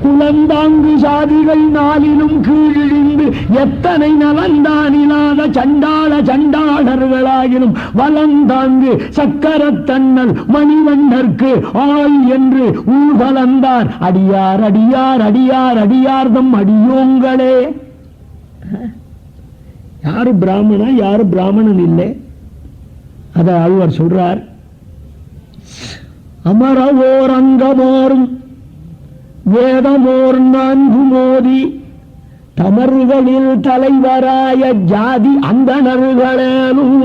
குலந்தாங்கு சாதிகள் நாளிலும் கீழிழிந்து எத்தனை நலந்தானிலாத சண்டாள சண்டாளர்களாகிலும் வலந்தாங்கு சக்கரத்தன்னல் மணிவண்ணர்க்கு ஆள் என்று ஊர்வலந்தார் அடியார் அடியார் அடியார் அடியார்தம் அடியோங்களே. யாரு பிராமணன் யாரு பிராமணன் இல்லை, அத ஆழ்வார் சொல்றார். அமரவோர் அங்கமோரும் வேதமோர் 4 மோதி தமர்களில் தலைவராய ஜாதி அந்தணர்களேனும்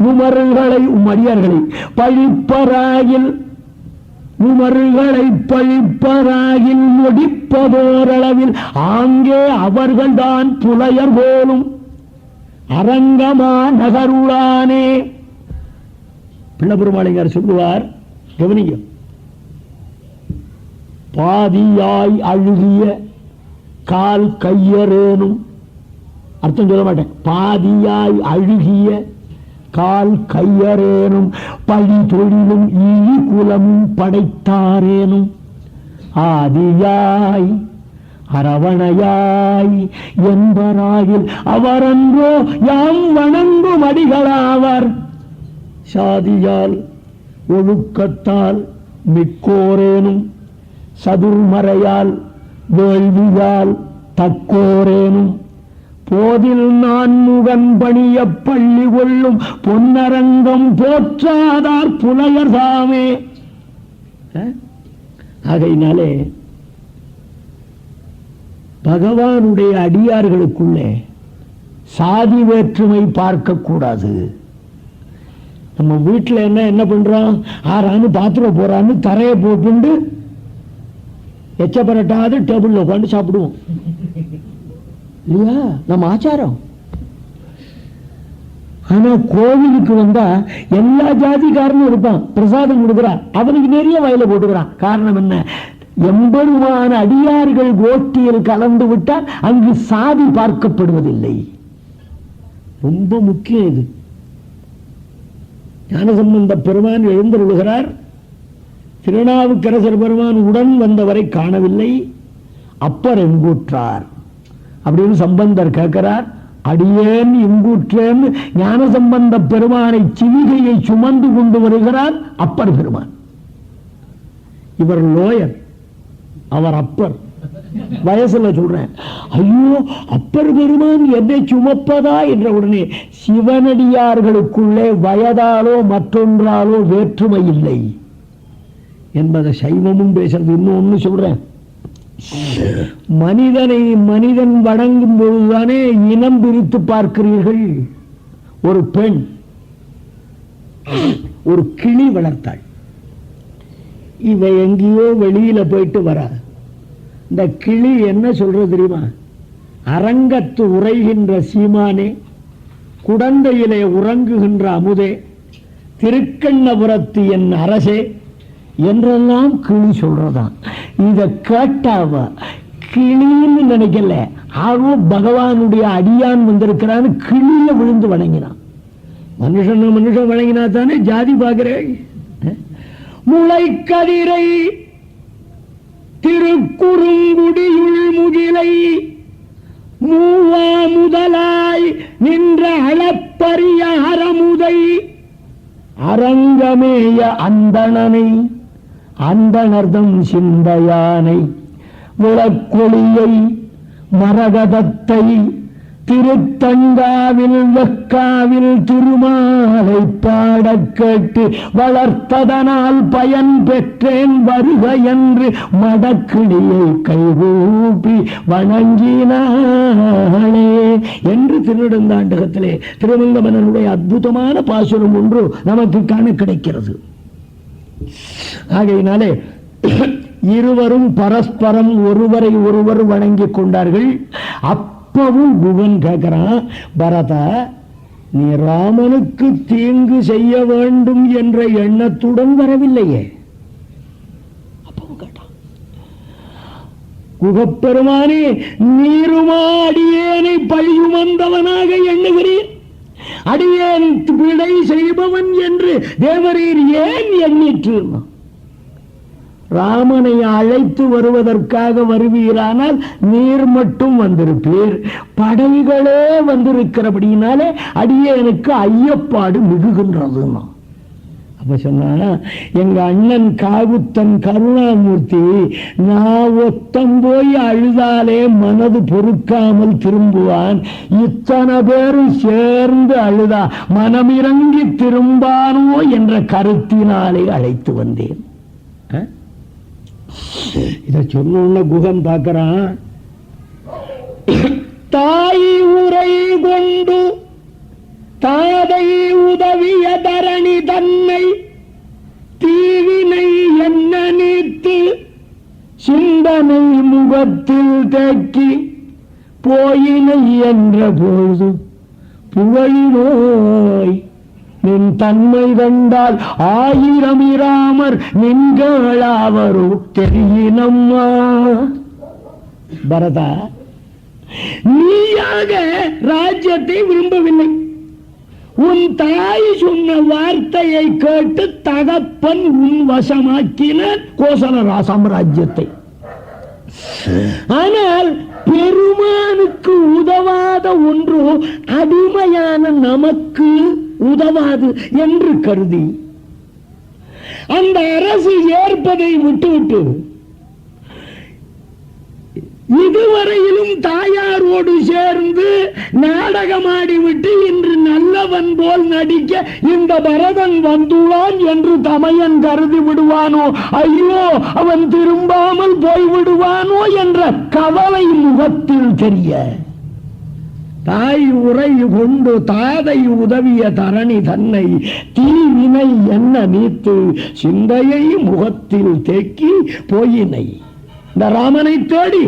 உமர்களை உமடியார்களை பழிப்பராயில் உமர்களை பழிப்பராயில் முடிப்பதோரளவில் ஆங்கே அவர்கள்தான் புலையர் போலும் அரங்கமா நகருளானே. பிள்ளபெருமாளையார் சொல்லுவார், கவனிங்க, பாதியாய் அழுகிய கால் கையரேனும், அர்த்தம் சொல்ல மாட்டேன், பாதியாய் அழுகிய கால் கையரேனும் பழி தொழிலும் ஈழி குலமும் படைத்தாரேனும் ஆதியாய் அரவணையாய் என்பராயில் அவரன்றோ யாம் வணங்கும் அடிகளாவர். சாதியால் ஒழுக்கத்தால் மிக்கோரேனும் சதுர்மறையால் வேள்வியால் தக்கோரேனும் போதில் நான் முகன் பணிய பள்ளி கொள்ளும் பொன்னரங்கம் போற்றாதார் புலையர் தாமே. ஆகையினாலே பகவானுடைய அடியார்களுக்குள்ளே சாதி வேற்றுமை பார்க்க கூடாது. நம்ம வீட்டில் என்ன பண்றோம், ஆறான்னு பாத்திரம் போறான்னு தரையை போட்டு எச்சப்பரட்டாது டேபிள்ல உட்காந்து சாப்பிடுவோம் இல்லையா, நம்ம ஆச்சாரம். ஆனா கோவிலுக்கு வந்தா எல்லா ஜாதிக்காரனும் இருப்பான், பிரசாதம் கொடுக்குறான், அவனுக்கு நிறைய வயல போட்டுக்கிறான். காரணம் என்ன, எம்பெருமான அடியார்கள் கோஷ்டியில் கலந்து விட்டால் அங்கு சாதி பார்க்கப்படுவதில்லை. ரொம்ப முக்கியம் இது. ஞானசம்பந்த பெருமான் எழுந்தருளுகிறார். திருநாவுக்கரசர் பெருமான் உடன் வந்தவரை காணவில்லை, அப்பர் எங்கூற்றார் அப்படின்னு சம்பந்தர் கேட்கிறார். அடியேன் எங்கூற்றேன் ஞானசம்பந்த பெருமானை சிவிகையை சுமந்து கொண்டு வருகிறார் அப்பர் பெருமான். இவர் லோயர், அவர் அப்பர். வயசுல சொல்றேன், ஐயோ அப்பர் பெருமான் என்னை சுமப்பதா என்ற உடனே சிவனடியார்களுக்குள்ளே வயதாலோ மற்றொன்றாலோ வேற்றுமை இல்லை என்பதை சைவமும் பேசுறது. இன்னொன்னு சொல்றேன், மனிதனை மனிதன் வணங்கும் பொழுதுதானே இனம் பிரித்து பார்க்கிறீர்கள். ஒரு பெண் ஒரு கிளி வளர்த்தாள். இவ எங்கேயோ வெளியில போயிட்டு வர, இந்த கிளி என்ன சொல்றது தெரியுமா, அரங்கத்து உரைகின்ற சீமானே, குடந்தையிலே உறங்குகின்ற அமுதே, திருக்கண்ணபுரத்து என் அரசே என்றெல்லாம் கிளி சொல்றதான். இத கேட்டாவ கிளின்னு நினைக்கல, ஆகோ பகவானுடைய அடியான் வந்திருக்கிறான்னு கிளிய விழுந்து வணங்கினான். மனுஷன் வணங்கினா தானே ஜாதி பார்க்கிறேன். முளைக்கதிரை திருக்குறுங்குடியுள் முகிலை மூவா முதலாய் நின்ற அளப்பரிய அறமுதை அரங்கமேய அந்தணனை அந்தணர்தம் சிந்தையானை விளக்கொளியை மரகதத்தை திருத்தங்காவில் வெக்காவில் திருமாலை பாடக் கேட்டு வளர்த்ததனால் பயன் பெற்றேன் வருக என்று மடக்கிளியை கைகூப்பி வணங்கினாளே என்று திருநெடுந்தாண்டகத்திலே திருமங்கமன்னனுடைய அற்புதமான பாசுரம் ஒன்று நமக்கு காண கிடைக்கிறது. ஆகையினாலே இருவரும் பரஸ்பரம் ஒருவரை ஒருவர் வணங்கிக் கொண்டார்கள். அப்பவும் குகன் கேட்கிறான், பரதா நீ ராமனுக்கு தீங்கு செய்ய வேண்டும் என்ற எண்ணத்துடன் வரவில்லையே. அப்பவும் கேட்டான், குகப்பெருமானே நீருமா அடியேனை பழியுமந்தவனாக எண்ணுகிறீர், அடியேன் பிழை செய்பவன் என்று தேவரீர் ஏன் எண்ணிற்று? ராமனை அழைத்து வருவதற்காக வருவீரானால் நீர் மட்டும் வந்திருப்பீர், படைகளே வந்திருக்கிறபடினாலே அடியேனுக்கு ஐயப்பாடு மிகுகின்றது. அப்ப சொன்னா, எங்க அண்ணன் காகுத்தன் கருணாமூர்த்தி நான் ஒத்தம் போய் அழுதாலே மனது பொறுக்காமல் திரும்புவான், இத்தனை பேரும் சேர்ந்து அழுதா மனமிறங்கி திரும்பானோ என்ற கருத்தினாலே அழைத்து வந்தேன். இத சொன்ன குகன் பார்க்கிறான், தாய் உரை கொண்டு தாதை உதவிய தரணி தன்னை தீவினை என்ன நீத்து சிந்தனை முகத்தில் தேக்கி போயினை என்ற போது புகழினோய் நின் தன்மை கண்டால் ஆயிரம் இராமர் நின்றாவரோ தெரியினம்மா. பரதா, நீயாக ராஜ்யத்தை விரும்பவில்லை. உன் தாய் சொன்ன வார்த்தையை கேட்டு தகப்பன் உன் வசமாக்கின கோசல சாம்ராஜ்யத்தை. ஆனால் பெருமானுக்கு உதவாத ஒன்று அடிமையான நமக்கு உதவாது என்று கருதி அந்த அரசு ஏற்பதை விட்டுவிட்டு இதுவரையிலும் தாயாரோடு சேர்ந்து நாடகமாடிவிட்டு இன்று நல்லவன் போல் நடிக்க இந்த பரதன் வந்துள்ளான் என்று தமையன் கருதி விடுவானோ, ஐயோ அவன் திரும்பாமல் போய்விடுவானோ என்ற கவலை முகத்தில் தெரிய, தாய் உரை கொண்டு தாதை உதவிய தரணி தன்னை தீவினை என்ன நீத்து சிந்தையை முகத்தில் தேக்கி போயினை. இந்த ராமனை தேடி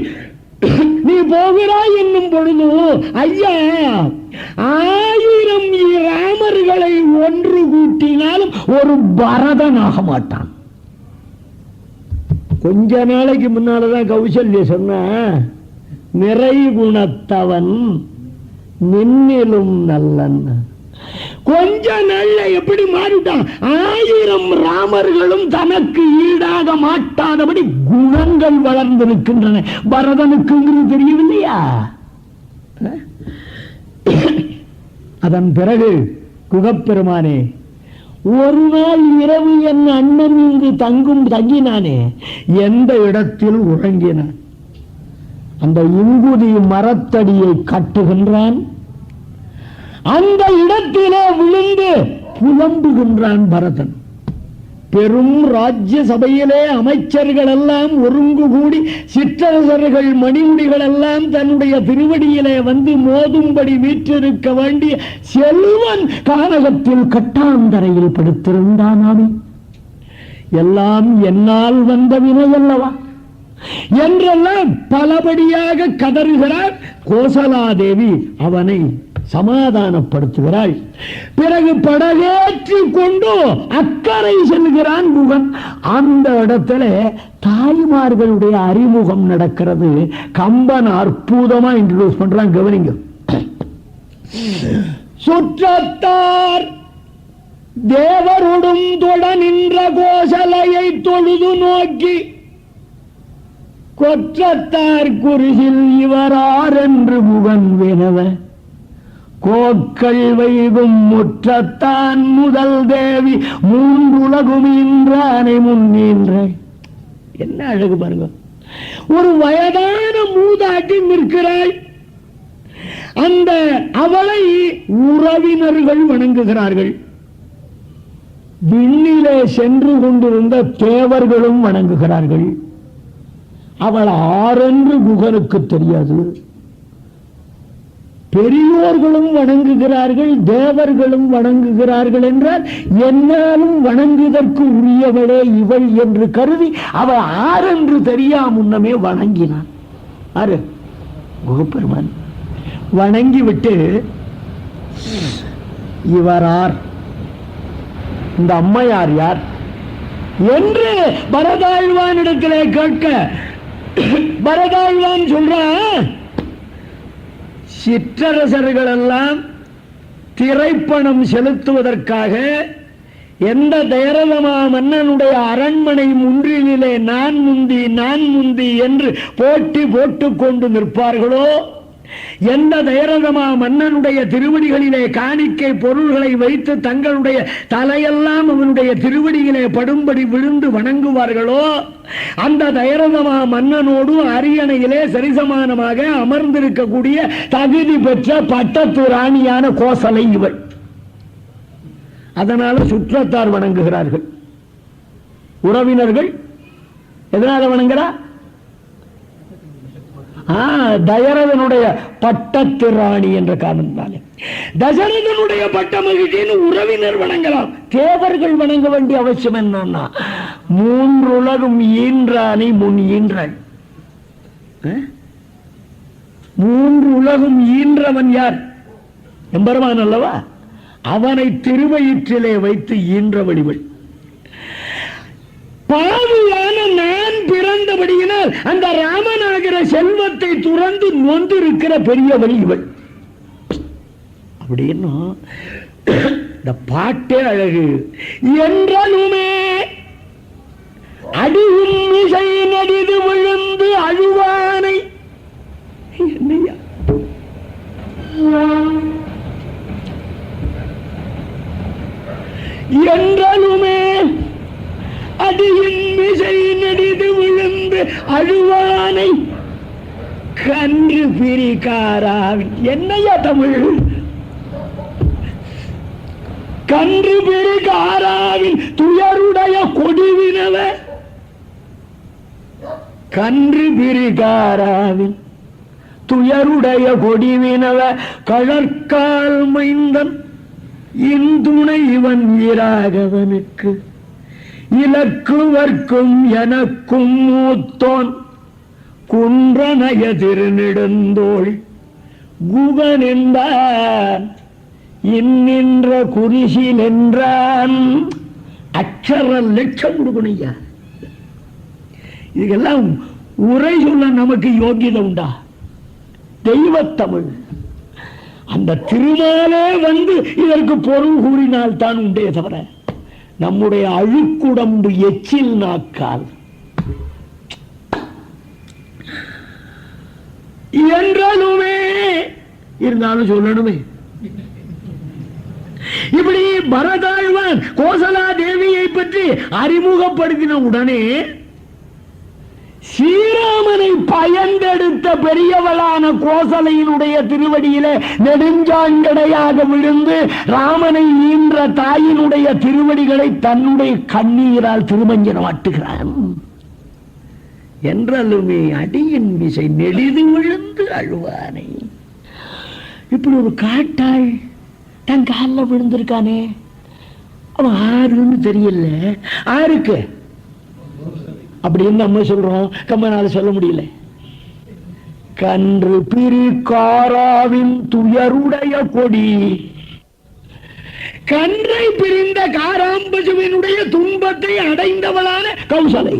நீ போகிறாய் என்னும் பொழுது, ஐயா 1000 ராமர்களை ஒன்று கூட்டினாலும் ஒரு பரதனாக மாட்டான். கொஞ்ச நாளைக்கு முன்னாலதான் கௌசல்யா சொன்ன, நிறை குணத்தவன் நின்னிலும் நல்லன். கொஞ்ச நாள்ல எப்படி மாறிட்டான்? 1000 ராமர்களும் தனக்கு ஈடாக மாட்டாதபடி குணங்கள் வளர்ந்திருக்கின்றன. பரதனுக்கு தெரியவில்லையா? அதன் பிறகு குகப்பெருமானே, ஒரு நாள் இரவு என் அண்ணன் இங்கு தங்கினானே, எந்த இடத்தில் உறங்கினான்? அந்த இங்குதி மரத்தடியை கட்டுகின்றான், அந்த இடத்திலே விழுந்து புலம்புகின்றான் பரதன். பெரும் ராஜ்ய சபையிலே அமைச்சர்கள் எல்லாம் ஒருங்கு கூடி சிற்றரசர்கள் மணிமுடிகள் எல்லாம் தன்னுடைய திருவடியிலே வந்து மோதும்படி வீற்றிருக்க வேண்டிய செல்வன் கானகத்தில் கட்டாந்தரையில் படுத்திருந்தானாமே. எல்லாம் என்னால் வந்த வினை அல்லவா என்றெல்லாம் பலபடியாக கதறுகிறார். கோசலாதேவி அவனை சமாதானப்படுத்துகிறாள். பிறகு படகேற்றி கொண்டு அக்கறை செல்கிறான் குகன். அந்த இடத்துல தாய்மார்களுடைய அறிமுகம் நடக்கிறது. கம்பன் அற்புதமா இன்ட்ரோடியூஸ் பண்றான், கவனிங்க. சுற்றத்தார் தேவருடும் தொட நின்ற கோசலையை தொழுது நோக்கி, கொற்றத்தார் குருகில் இவரார் என்று முகன் வினவ, கோக்கள் வைகும் முற்றத்தான் முதல் தேவி மூன்றுலகும் இன்றானை முன்னின்ற. என்ன அழகு பாருங்க! ஒரு வயதான மூதாட்டி நிற்கிறாள். அந்த அவளை உறவினர்கள் வணங்குகிறார்கள். விண்ணிலே சென்று கொண்டிருந்த தேவர்களும் வணங்குகிறார்கள். அவள் ஆரென்று குகனுக்கு தெரியாது. பெரியோர்களும் வணங்குகிறார்கள், தேவர்களும் வணங்குகிறார்கள் என்றால் என்னாலும் வணங்குவதற்கு உரியவளே இவள் என்று கருதி அவள் ஆரென்று தெரியா முன்னமே வணங்கினான். ஆறு குகப்பெருமான் வணங்கிவிட்டு, இவரார், இந்த அம்மையார் யார் என்று பரதாழ்வானிடத்திலே கேட்க, பரதாழ்வான் சொல்றான், சிற்றரசர்கள் எல்லாம் திரைப்பணம் செலுத்துவதற்காக எந்த தைரதமா மன்னனுடைய அரண்மனை முன்றிலே நான் முந்தி என்று போட்டி போட்டுக் கொண்டு நிற்பார்களோ, எந்த தைரதமா மன்னனுடைய திருவடிகளிலே காணிக்கை பொருள்களை வைத்து தங்களுடைய தலையெல்லாம் அவனுடைய திருவடியிலே படும்படி விழுந்து வணங்குவார்களோ, அந்த தைரதமா மன்னனோடு அரியணையிலே சரிசமானமாக அமர்ந்திருக்கக்கூடிய தகுதி பெற்ற பட்டத்து ராணியான கோசலை இவள். அதனால சுற்றத்தார் வணங்குகிறார்கள். உறவினர்கள் எதனால வணங்குறா? தசரதனுடைய பட்டத்திராணி என்ற காரணத்தினாலே தசரதனுடைய பட்ட மகிழ்ச்சின்னு உறவினர் வணங்கலாம். தேவர்கள் வணங்க வேண்டிய அவசியம் என்னன்னா, 3 உலகம் ஈன்றானை முன் ஈன்றாள். 3 உலகம் ஈன்றவன் யார்? எம்பெருமான் அல்லவா? அவனை திருவயிற்றிலே வைத்து ஈன்றவள் இவள். பாவியான நான் பிறந்தபடியினால் அந்த ராமனாகிற செல்வத்தை துறந்து நொந்திருக்கிற பெரியவள் இவள். அப்படின்னு இந்த பாட்டே அழகு. என்றாலுமே அடியும் இசை நடிது விழுந்து அழுவானை என்னையா என்றாலுமே அடியின் மிசை நடிது விழுந்து அழுவானை கன்று பிரிக்காராவின் என்னையா தமிழ்? கன்று பிரிக்காராவின் துயருடைய கொடிவினவ, கன்று பிரிகாராவின் துயருடைய கொடிவினவ கழற்கால் மைந்தன் இந்துணை இவன் வீராகவனுக்கு இலக்குவர்க்கும் எனக்கும் மூத்தோன் குன்றனைய திருநெடுந்தோள் குகன் என்றான் இன்னின்ற குறிசில் என்றான். அக்ஷர லட்சம் கொடுக்கணையா. இதுக்கெல்லாம் உரை சொல்ல நமக்கு யோகியதை உண்டா? தெய்வத்தமிழ். அந்த திருமாலே வந்து இதற்கு பொருள் கூறினால் தான் உண்டே தவிர நம்முடைய அழுக்குடம்பு எச்சில் நாக்கால் என்றாலுமே இருந்தாலும் சொல்லணுமே. இப்படி பரதாழ்வான் கோசலா தேவியை பற்றி அறிமுகப்படுத்தின உடனே ஸ்ரீராமனை பயந்தெடுத்த பெரியவளான கோசலையினுடைய திருவடியிலே நெடுஞ்சாங்கடையாக விழுந்து ராமனை ஈன்ற தாயினுடைய திருவடிகளை தன்னுடைய கண்ணீரால் திருமஞ்சனம் ஆட்டுகிறான். என்றாலுமே அடியின் விசை நெடிது விழுந்து அழுவானை. இப்படி ஒரு காட்டாள் தன் காலில் விழுந்திருக்கானே, அவன் ஆறுன்னு தெரியல. ஆருக்கு அப்படின்னு நம்ம சொல்றோம், கம்மனால சொல்ல முடியல. கன்று பிரிகாராவின் துயருடைய கொடி, கன்றை பிரிந்த காராம்பசுவினுடைய துன்பத்தை அடைந்தவளான கௌசலை.